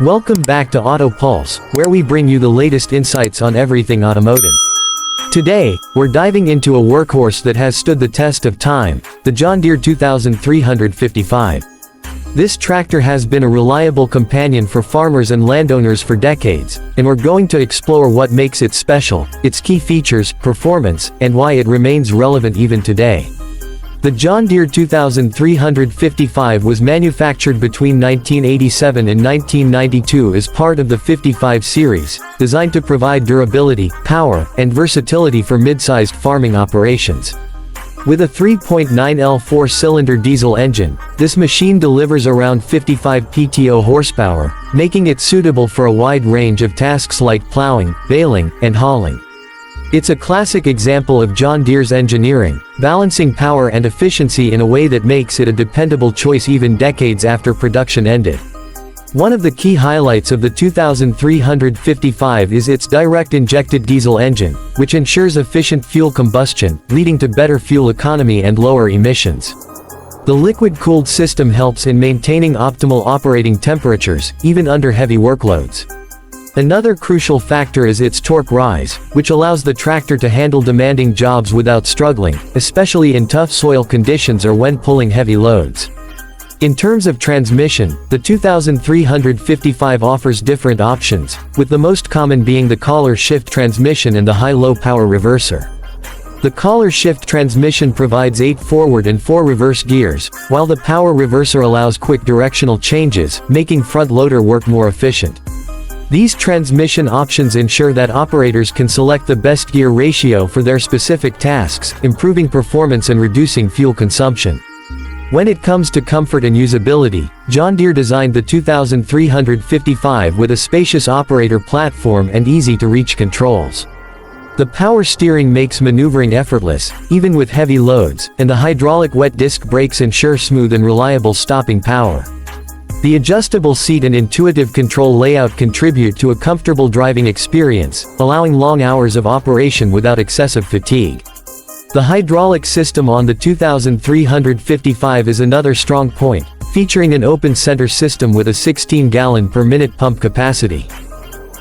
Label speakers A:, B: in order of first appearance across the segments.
A: Welcome back to Auto Pulse, where we bring you the latest insights on everything automotive. Today, we're diving into a workhorse that has stood the test of time, the John Deere 2355. This tractor has been a reliable companion for farmers and landowners for decades, and we're going to explore what makes it special, its key features, performance, and why it remains relevant even today. The John Deere 2355 was manufactured between 1987 and 1992 as part of the 55 series, designed to provide durability, power, and versatility for mid-sized farming operations. With a 3.9L four-cylinder diesel engine, this machine delivers around 55 PTO horsepower, making it suitable for a wide range of tasks like plowing, baling, and hauling. It's a classic example of John Deere's engineering, balancing power and efficiency in a way that makes it a dependable choice even decades after production ended. One of the key highlights of the 2355 is its direct-injected diesel engine, which ensures efficient fuel combustion, leading to better fuel economy and lower emissions. The liquid-cooled system helps in maintaining optimal operating temperatures, even under heavy workloads. Another crucial factor is its torque rise, which allows the tractor to handle demanding jobs without struggling, especially in tough soil conditions or when pulling heavy loads. In terms of transmission, the 2355 offers different options, with the most common being the collar shift transmission and the high-low power reverser. The collar shift transmission provides 8 forward and 4 reverse gears, while the power reverser allows quick directional changes, making front loader work more efficient. These transmission options ensure that operators can select the best gear ratio for their specific tasks, improving performance and reducing fuel consumption. When it comes to comfort and usability, John Deere designed the 2355 with a spacious operator platform and easy-to-reach controls. The power steering makes maneuvering effortless, even with heavy loads, and the hydraulic wet disc brakes ensure smooth and reliable stopping power. The adjustable seat and intuitive control layout contribute to a comfortable driving experience, allowing long hours of operation without excessive fatigue. The hydraulic system on the 2355 is another strong point, featuring an open center system with a 16-gallon per minute pump capacity.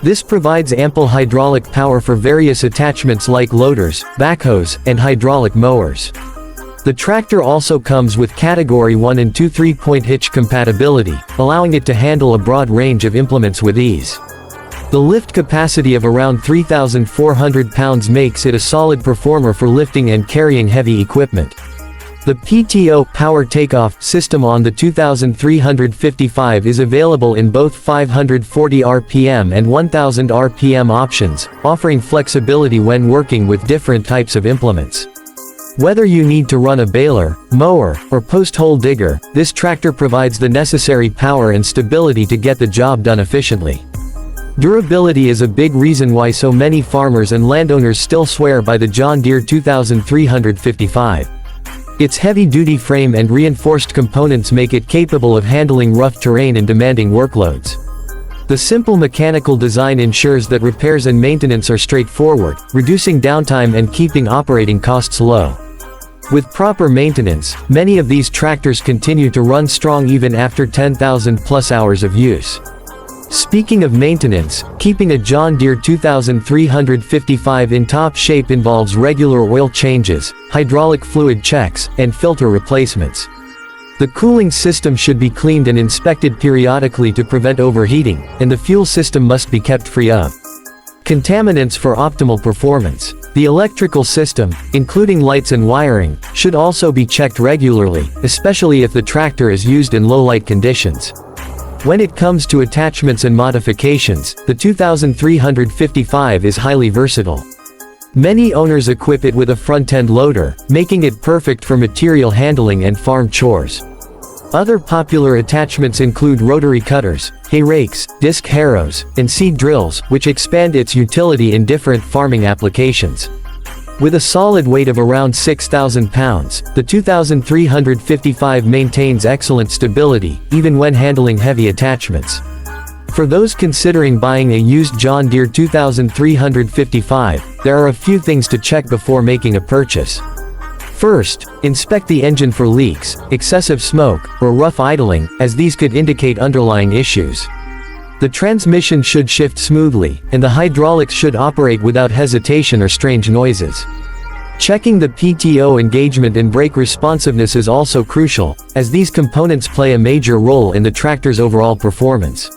A: This provides ample hydraulic power for various attachments like loaders, backhoes, and hydraulic mowers. The tractor also comes with Category 1 and 2 3-point hitch compatibility, allowing it to handle a broad range of implements with ease. The lift capacity of around 3,400 pounds makes it a solid performer for lifting and carrying heavy equipment. The PTO power takeoff system on the 2355 is available in both 540 RPM and 1000 RPM options, offering flexibility when working with different types of implements. Whether you need to run a baler, mower, or post-hole digger, this tractor provides the necessary power and stability to get the job done efficiently. Durability is a big reason why so many farmers and landowners still swear by the John Deere 2355. Its heavy-duty frame and reinforced components make it capable of handling rough terrain and demanding workloads. The simple mechanical design ensures that repairs and maintenance are straightforward, reducing downtime and keeping operating costs low. With proper maintenance, many of these tractors continue to run strong even after 10,000+ hours of use. Speaking of maintenance, keeping a John Deere 2355 in top shape involves regular oil changes, hydraulic fluid checks, and filter replacements. The cooling system should be cleaned and inspected periodically to prevent overheating, and the fuel system must be kept free of contaminants for optimal performance. The electrical system, including lights and wiring, should also be checked regularly, especially if the tractor is used in low-light conditions. When it comes to attachments and modifications, the 2355 is highly versatile. Many owners equip it with a front-end loader, making it perfect for material handling and farm chores. Other popular attachments include rotary cutters, hay rakes, disc harrows, and seed drills, which expand its utility in different farming applications. With a solid weight of around 6,000 pounds, the 2355 maintains excellent stability, even when handling heavy attachments. For those considering buying a used John Deere 2355, there are a few things to check before making a purchase. First, inspect the engine for leaks, excessive smoke, or rough idling, as these could indicate underlying issues. The transmission should shift smoothly, and the hydraulics should operate without hesitation or strange noises. Checking the PTO engagement and brake responsiveness is also crucial, as these components play a major role in the tractor's overall performance.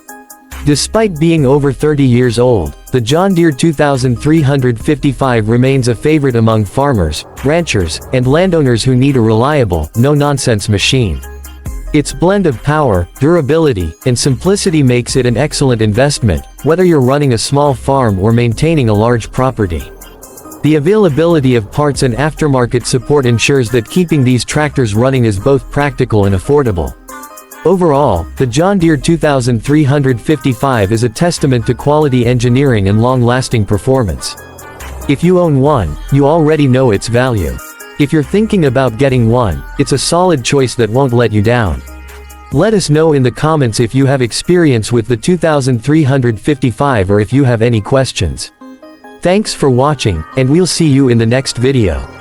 A: Despite being over 30 years old, the John Deere 2355 remains a favorite among farmers, ranchers, and landowners who need a reliable, no-nonsense machine. Its blend of power, durability, and simplicity makes it an excellent investment, whether you're running a small farm or maintaining a large property. The availability of parts and aftermarket support ensures that keeping these tractors running is both practical and affordable. Overall, the John Deere 2355 is a testament to quality engineering and long-lasting performance. If you own one, you already know its value. If you're thinking about getting one, it's a solid choice that won't let you down. Let us know in the comments if you have experience with the 2355 or if you have any questions. Thanks for watching, and we'll see you in the next video.